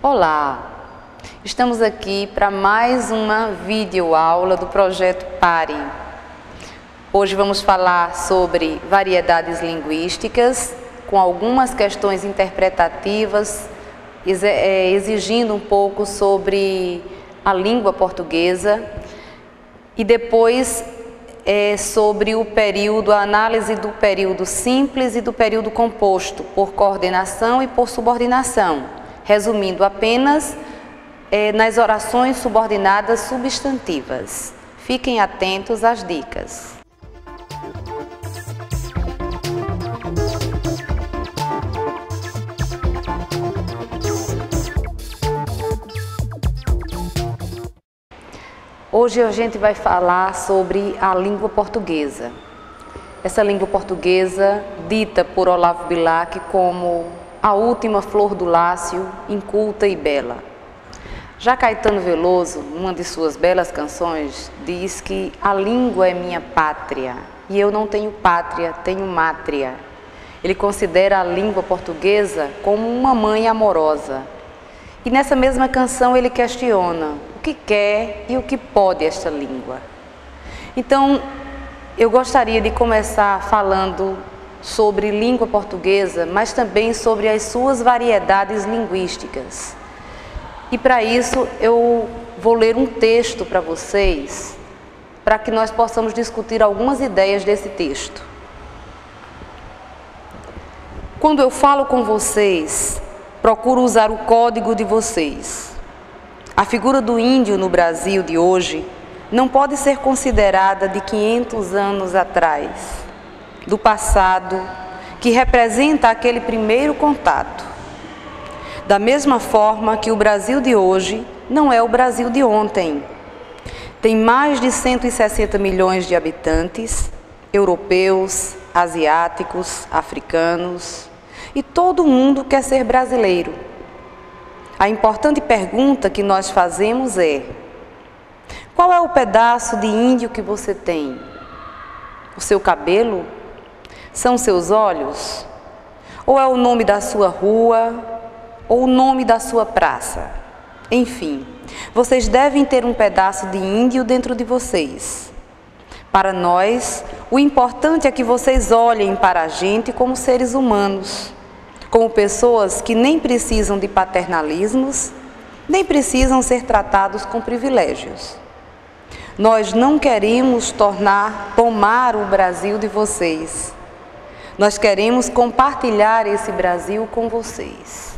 Olá! Estamos aqui para mais uma videoaula do projeto PARE. Hoje vamos falar sobre variedades linguísticas, com algumas questões interpretativas, exigindo um pouco sobre a língua portuguesa e depois sobre o período, a análise do período simples e do período composto, por coordenação e por subordinação, resumindo apenas nas orações subordinadas substantivas. Fiquem atentos às dicas. Hoje a gente vai falar sobre a língua portuguesa. Essa língua portuguesa, dita por Olavo Bilac como a última flor do Lácio, inculta e bela. Já Caetano Veloso, numa de suas belas canções, diz que a língua é minha pátria e eu não tenho pátria, tenho mátria. Ele considera a língua portuguesa como uma mãe amorosa. E nessa mesma canção ele questiona o que quer e o que pode esta língua. Então, eu gostaria de começar falando sobre língua portuguesa, mas também sobre as suas variedades linguísticas. E para isso eu vou ler um texto para vocês, para que nós possamos discutir algumas ideias desse texto. Quando eu falo com vocês, procuro usar o código de vocês. A figura do índio no Brasil de hoje não pode ser considerada de 500 anos atrás, do passado, que representa aquele primeiro contato. Da mesma forma que o Brasil de hoje não é o Brasil de ontem. Tem mais de 160 milhões de habitantes, europeus, asiáticos, africanos, e todo mundo quer ser brasileiro. A importante pergunta que nós fazemos é: qual é o pedaço de índio que você tem? O seu cabelo? São seus olhos? Ou é o nome da sua rua? Ou o nome da sua praça? Enfim, vocês devem ter um pedaço de índio dentro de vocês. Para nós, o importante é que vocês olhem para a gente como seres humanos, como pessoas que nem precisam de paternalismos, nem precisam ser tratados com privilégios. Nós não queremos tomar o Brasil de vocês. Nós queremos compartilhar esse Brasil com vocês.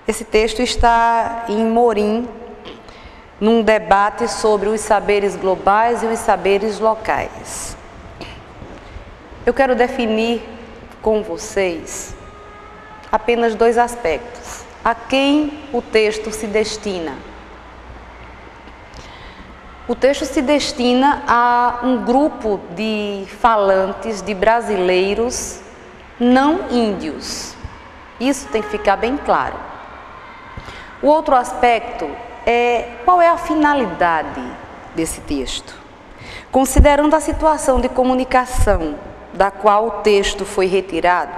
Esse texto está em Morim, num debate sobre os saberes globais e os saberes locais. Eu quero definir com vocês apenas dois aspectos. A quem o texto se destina? O texto se destina a um grupo de falantes, de brasileiros não índios. Isso tem que ficar bem claro. O outro aspecto é qual é a finalidade desse texto. Considerando a situação de comunicação da qual o texto foi retirado,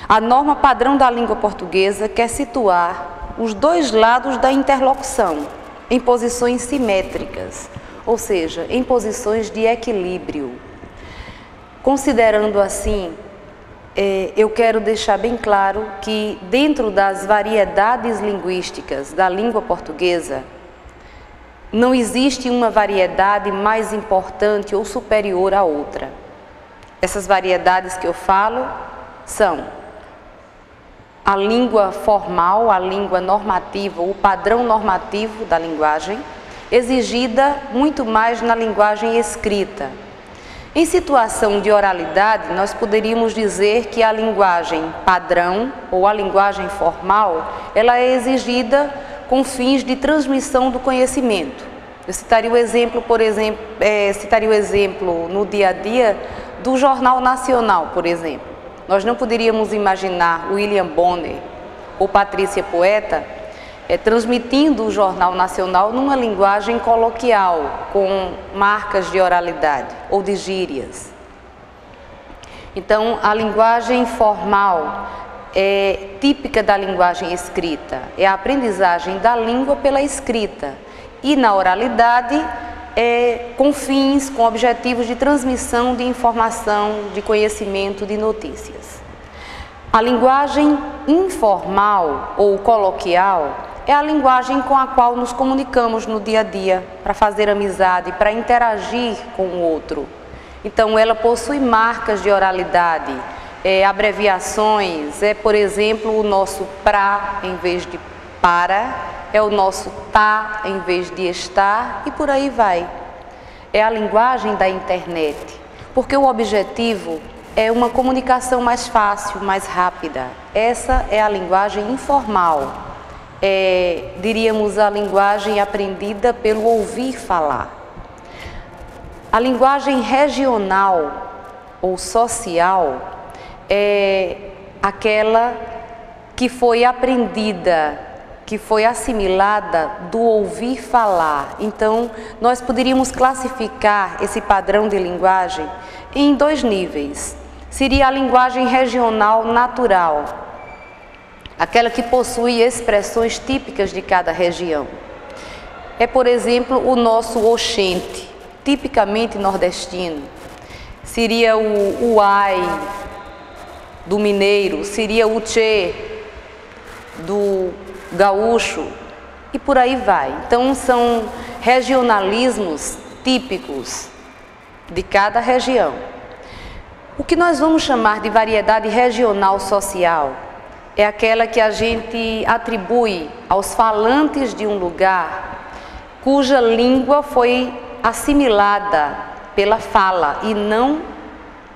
a norma padrão da língua portuguesa quer situar os dois lados da interlocução em posições simétricas, ou seja, em posições de equilíbrio. Considerando assim, eu quero deixar bem claro que dentro das variedades linguísticas da língua portuguesa, não existe uma variedade mais importante ou superior à outra. Essas variedades que eu falo são a língua formal, a língua normativa, o padrão normativo da linguagem, exigida muito mais na linguagem escrita. Em situação de oralidade, nós poderíamos dizer que a linguagem padrão ou a linguagem formal, ela é exigida com fins de transmissão do conhecimento. Eu citaria o exemplo, no dia a dia do Jornal Nacional, por exemplo. Nós não poderíamos imaginar William Bonner ou Patrícia Poeta transmitindo o Jornal Nacional numa linguagem coloquial, com marcas de oralidade ou de gírias. Então, a linguagem formal é típica da linguagem escrita, é a aprendizagem da língua pela escrita, e na oralidade com fins, com objetivos de transmissão de informação, de conhecimento, de notícias. A linguagem informal ou coloquial é a linguagem com a qual nos comunicamos no dia a dia, para fazer amizade, para interagir com o outro. Então, ela possui marcas de oralidade, abreviações, por exemplo, o nosso pra em vez de para, é o nosso tá em vez de estar e por aí vai. É a linguagem da internet, porque o objetivo é uma comunicação mais fácil, mais rápida. Essa é a linguagem informal, diríamos a linguagem aprendida pelo ouvir falar. A linguagem regional ou social é aquela que foi aprendida, que foi assimilada do ouvir falar. Então, nós poderíamos classificar esse padrão de linguagem em 2 níveis. Seria a linguagem regional natural, aquela que possui expressões típicas de cada região. É, por exemplo, o nosso oxente, tipicamente nordestino. Seria o ai do mineiro, seria o tchê do gaúcho e por aí vai. Então, são regionalismos típicos de cada região. O que nós vamos chamar de variedade regional social é aquela que a gente atribui aos falantes de um lugar cuja língua foi assimilada pela fala e não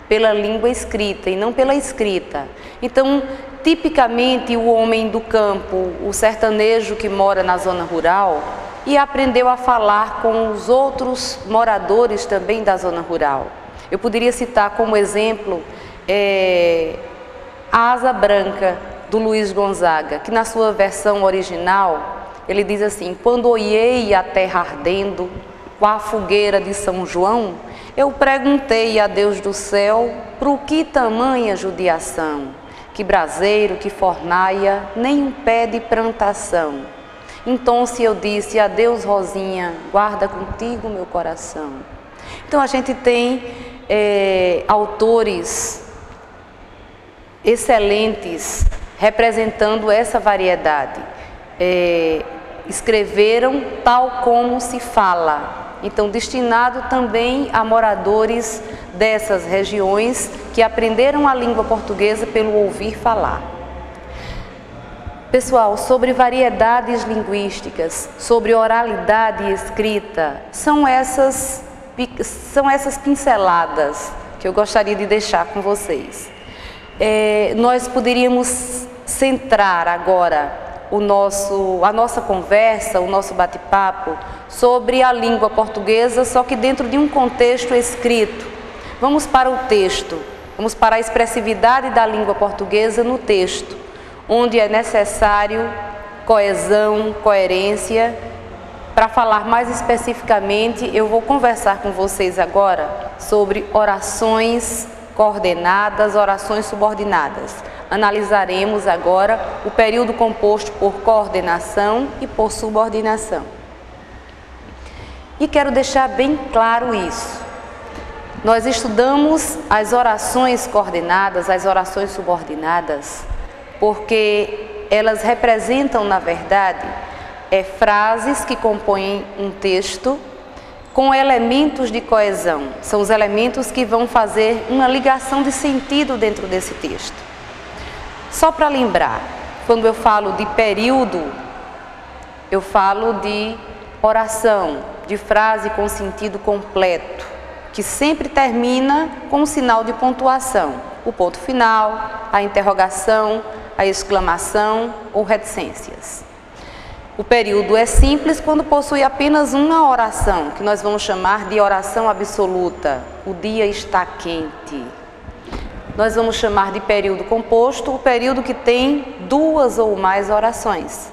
pela língua escrita, e não pela escrita. Então, tipicamente, o homem do campo, o sertanejo que mora na zona rural, e aprendeu a falar com os outros moradores também da zona rural. Eu poderia citar como exemplo a Asa Branca, do Luiz Gonzaga, que na sua versão original, ele diz assim: quando olhei a terra ardendo, com a fogueira de São João, eu perguntei a Deus do céu, por que tamanha judiação? Que braseiro, que fornaia, nem um pé de plantação. Então se eu disse, adeus Rosinha, guarda contigo meu coração. Então a gente tem autores excelentes representando essa variedade. Escreveram tal como se fala. Então, destinado também a moradores dessas regiões que aprenderam a língua portuguesa pelo ouvir falar. Pessoal, sobre variedades linguísticas, sobre oralidade e escrita, são essas pinceladas que eu gostaria de deixar com vocês. Nós poderíamos centrar agora a nossa conversa, o nosso bate-papo sobre a língua portuguesa, só que dentro de um contexto escrito. Vamos para o texto, vamos para a expressividade da língua portuguesa no texto, onde é necessário coesão, coerência. Para falar mais especificamente, eu vou conversar com vocês agora sobre orações coordenadas, orações subordinadas. Analisaremos agora o período composto por coordenação e por subordinação. E quero deixar bem claro isso. Nós estudamos as orações coordenadas, as orações subordinadas, porque elas representam, na verdade, frases que compõem um texto com elementos de coesão. São os elementos que vão fazer uma ligação de sentido dentro desse texto. Só para lembrar, quando eu falo de período, eu falo de oração, de frase com sentido completo, que sempre termina com um sinal de pontuação, o ponto final, a interrogação, a exclamação ou reticências. O período é simples quando possui apenas uma oração, que nós vamos chamar de oração absoluta. O dia está quente. Nós vamos chamar de período composto o período que tem 2 ou mais orações.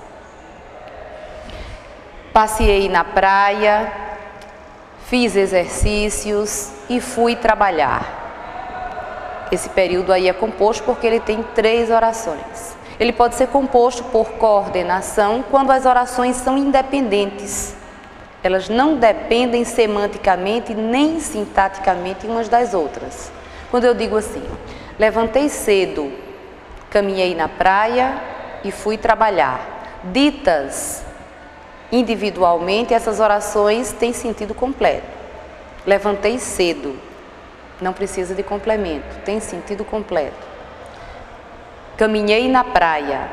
Passeei na praia, fiz exercícios e fui trabalhar. Esse período aí é composto porque ele tem 3 orações. Ele pode ser composto por coordenação quando as orações são independentes. Elas não dependem semanticamente nem sintaticamente umas das outras. Quando eu digo assim, levantei cedo, caminhei na praia e fui trabalhar. Ditas individualmente, essas orações têm sentido completo. Levantei cedo, não precisa de complemento, tem sentido completo. Caminhei na praia,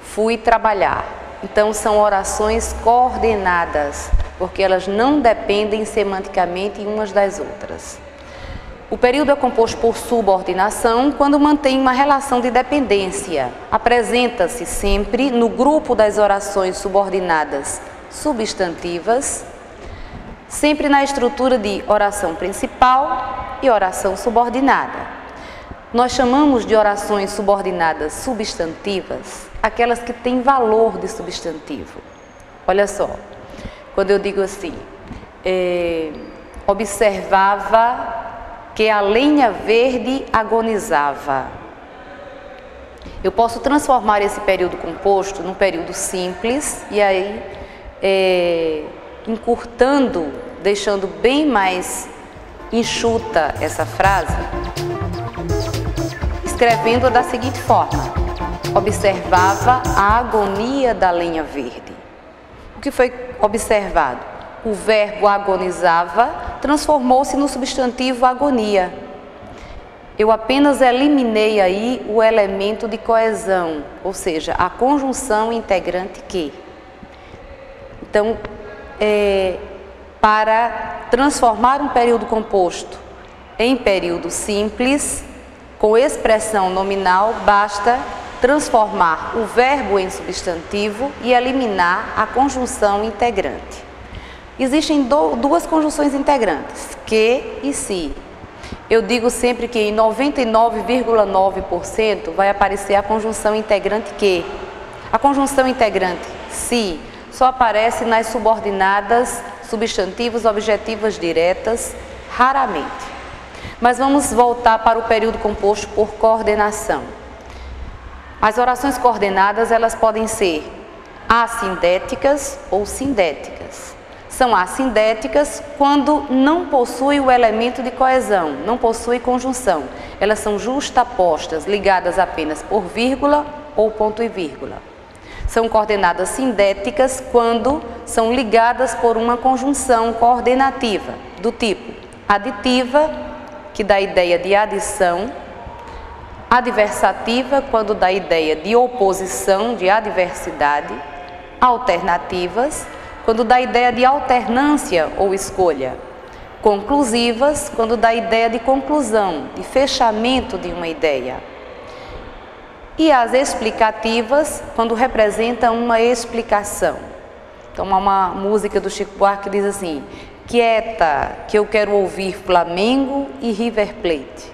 fui trabalhar. Então são orações coordenadas, porque elas não dependem semanticamente umas das outras. O período é composto por subordinação quando mantém uma relação de dependência. Apresenta-se sempre no grupo das orações subordinadas substantivas, sempre na estrutura de oração principal e oração subordinada. Nós chamamos de orações subordinadas substantivas aquelas que têm valor de substantivo. Olha só, quando eu digo assim, observava que a lenha verde agonizava. Eu posso transformar esse período composto num período simples e aí encurtando, deixando bem mais enxuta essa frase, escrevendo-a da seguinte forma: observava a agonia da lenha verde. O que foi observado? O verbo agonizava transformou-se no substantivo agonia. Eu apenas eliminei aí o elemento de coesão, ou seja, a conjunção integrante que. Então, para transformar um período composto em período simples, com expressão nominal, basta transformar o verbo em substantivo e eliminar a conjunção integrante. Existem duas conjunções integrantes, que e se. Eu digo sempre que em 99,9% vai aparecer a conjunção integrante que. A conjunção integrante se só aparece nas subordinadas, substantivos, objetivas diretas, raramente. Mas vamos voltar para o período composto por coordenação. As orações coordenadas, elas podem ser assindéticas ou sindéticas. São assindéticas quando não possui o elemento de coesão, não possui conjunção. Elas são justapostas, ligadas apenas por vírgula ou ponto e vírgula. São coordenadas sindéticas quando são ligadas por uma conjunção coordenativa, do tipo aditiva, que dá a ideia de adição, adversativa, quando dá a ideia de oposição, de adversidade, alternativas, quando dá a ideia de alternância ou escolha, conclusivas, quando dá a ideia de conclusão, de fechamento de uma ideia, e as explicativas, quando representam uma explicação. Então, há uma música do Chico Buarque que diz assim: quieta, que eu quero ouvir Flamengo e River Plate.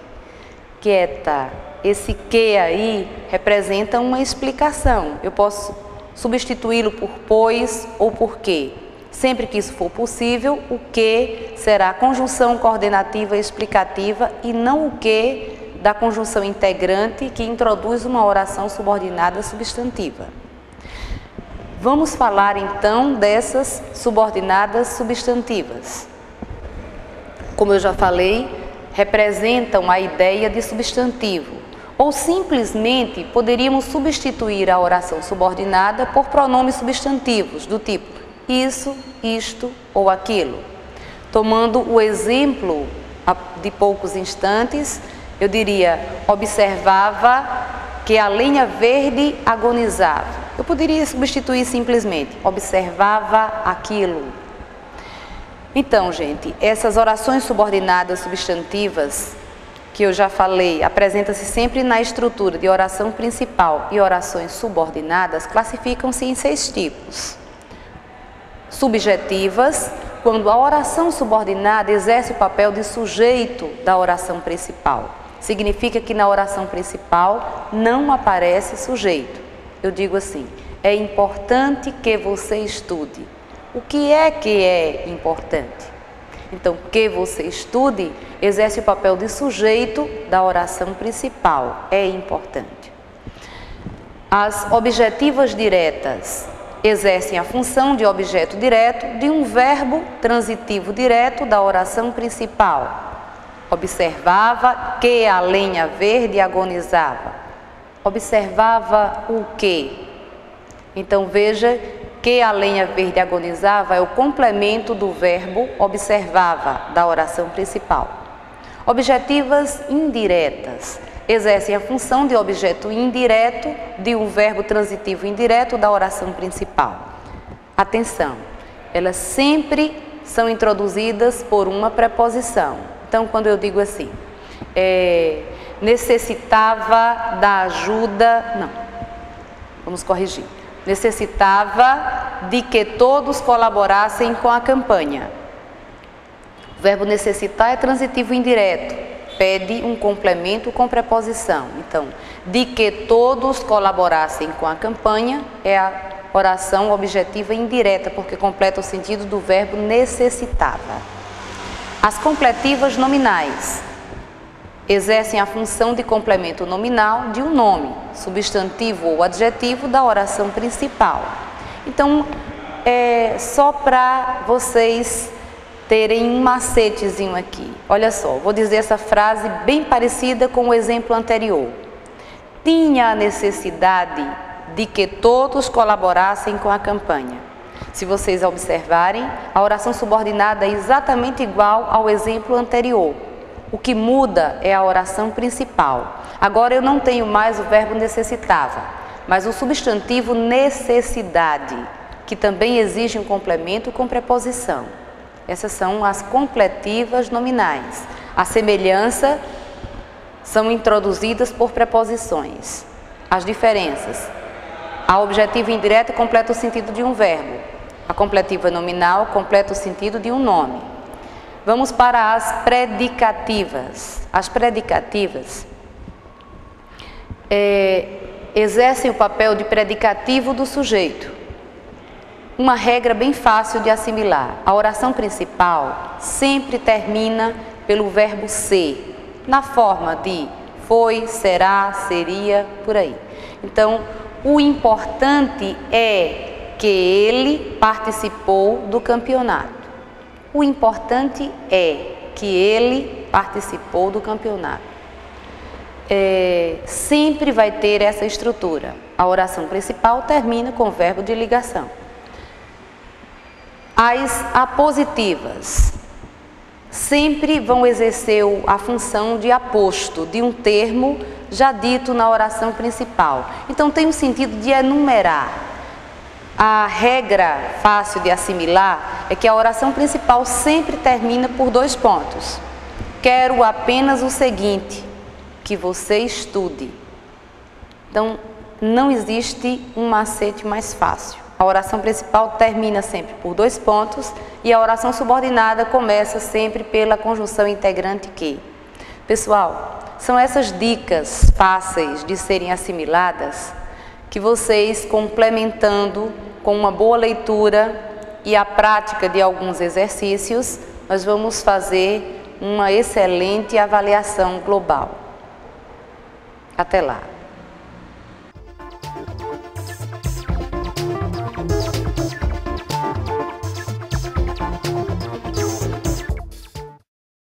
Quieta, esse que aí representa uma explicação. Eu posso substituí-lo por pois ou por que. Sempre que isso for possível, o que será a conjunção coordenativa explicativa e não o que da conjunção integrante que introduz uma oração subordinada substantiva. Vamos falar então dessas subordinadas substantivas. Como eu já falei, representam a ideia de substantivo, ou simplesmente poderíamos substituir a oração subordinada por pronomes substantivos do tipo isso, isto ou aquilo. Tomando o exemplo de poucos instantes, eu diria: observava que a lenha verde agonizava. Eu poderia substituir simplesmente: observava aquilo. Então, gente, essas orações subordinadas substantivas que eu já falei, apresenta-se sempre na estrutura de oração principal e orações subordinadas, classificam-se em 6 tipos. Subjetivas, quando a oração subordinada exerce o papel de sujeito da oração principal. Significa que na oração principal não aparece sujeito. Eu digo assim: é importante que você estude. O que é importante? Então, que você estude exerce o papel de sujeito da oração principal, é importante. As objetivas diretas exercem a função de objeto direto de um verbo transitivo direto da oração principal. Observava que a lenha verde agonizava. Observava o quê? Então veja que a lenha verde agonizava é o complemento do verbo observava da oração principal. Objetivas indiretas exercem a função de objeto indireto de um verbo transitivo indireto da oração principal. Atenção, elas sempre são introduzidas por uma preposição. Então, quando eu digo assim, necessitava da ajuda, não, vamos corrigir. Necessitava de que todos colaborassem com a campanha. O verbo necessitar é transitivo indireto, pede um complemento com preposição. Então, de que todos colaborassem com a campanha é a oração objetiva indireta, porque completa o sentido do verbo necessitava. As completivas nominais exercem a função de complemento nominal de um nome, substantivo ou adjetivo da oração principal. Então, só para vocês terem um macetezinho aqui. Olha só, vou dizer essa frase bem parecida com o exemplo anterior. Tinha a necessidade de que todos colaborassem com a campanha. Se vocês observarem, a oração subordinada é exatamente igual ao exemplo anterior. O que muda é a oração principal. Agora eu não tenho mais o verbo necessitava, mas o substantivo necessidade, que também exige um complemento com preposição. Essas são as completivas nominais. A semelhança são introduzidas por preposições. As diferenças. A objetiva indireta completa o sentido de um verbo. A completiva nominal completa o sentido de um nome. Vamos para as predicativas. As predicativas exercem o papel de predicativo do sujeito. Uma regra bem fácil de assimilar. A oração principal sempre termina pelo verbo ser, na forma de foi, será, seria, por aí. Então, o importante é que ele participou do campeonato. O importante é que ele participou do campeonato. Sempre vai ter essa estrutura. A oração principal termina com o verbo de ligação. As apositivas sempre vão exercer a função de aposto de um termo já dito na oração principal. Então tem o sentido de enumerar. A regra fácil de assimilar é que a oração principal sempre termina por 2 pontos. Quero apenas o seguinte, que você estude. Então, não existe um macete mais fácil. A oração principal termina sempre por 2 pontos e a oração subordinada começa sempre pela conjunção integrante que. Pessoal, são essas dicas fáceis de serem assimiladas que vocês, complementando com uma boa leitura e a prática de alguns exercícios, nós vamos fazer uma excelente avaliação global. Até lá!